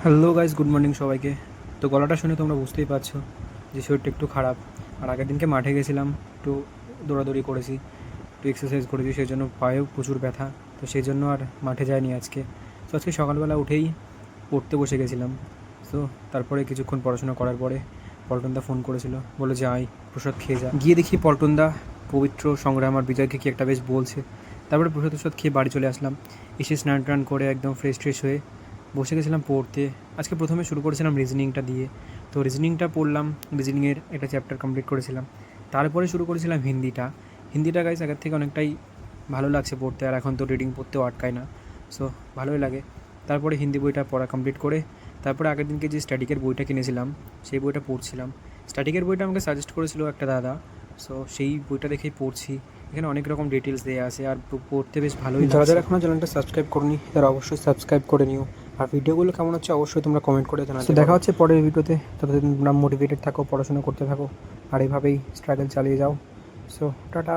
Hello guys, good morning সবাইকে। তো গলাটা শুনে তোমরা বুঝতেই পারছো যে শরীরটা একটু খারাপ। আর আগের দিনকে মাঠে গেছিলাম, একটু দৌড়াদৌড়ি করেছি, একটু এক্সারসাইজ করেছি, সেই জন্য পায়েও প্রচুর ব্যথা। তো সেই জন্য আর মাঠে যাইনি আজকে। তো আজকে সকালবেলা উঠেই পড়তে বসে গেছিলাম। তো তারপরে কিছুক্ষণ পড়াশোনা করার পরে পল্টনদা ফোন করেছিল, বলে যে আয় প্রসাদ খেয়ে যা। গিয়ে দেখি পল্টনদা পবিত্র সংগ্রাম আর বিজয়কে কি একটা বেশ বলছে। তারপরে প্রসাদ প্রসাদ খেয়ে বাড়ি চলে আসলাম। এসে স্নান টান করে একদম ফ্রেশ ট্রেশ হয়ে বসে গেছিলাম পড়তে। আজকে প্রথমে শুরু করেছিলাম রিজনিংটা দিয়ে। তো রিজনিংটা পড়লাম, রিজনিংয়ের একটা চ্যাপ্টার কমপ্লিট করেছিলাম। তারপরে শুরু করেছিলাম হিন্দিটা গাইস আগের থেকে অনেকটাই ভালো লাগছে পড়তে, আর এখন তো রিডিং পড়তেও আটকায় না, সো ভালোই লাগে। তারপরে হিন্দি বইটা পড়া কমপ্লিট করে তারপরে আগের দিনকে যে স্ট্যাটিকের বইটা কিনেছিলাম সেই বইটা পড়ছিলাম। স্ট্যাটিকের বইটা আমাকে সাজেস্ট করেছিল একটা দাদা, সো সেই বইটা দেখেই পড়ছি। এখানে অনেক রকম ডিটেলস দেওয়া আছে আর পড়তে বেশ ভালোই লাগছে। যারা যারা এখনও চ্যানেলটা সাবস্ক্রাইব করনি তারা অবশ্যই সাবস্ক্রাইব করে নিও। আর ভিডিওগুলো কেমন হচ্ছে অবশ্যই তোমরা কমেন্ট করে জানাতে। দেখা হচ্ছে পরের ভিডিওতে, ততদিন তোমরা মোটিভেটেড থাকো, পড়াশোনা করতে থাকো আর এইভাবেই স্ট্রাগল চালিয়ে যাও। So tata.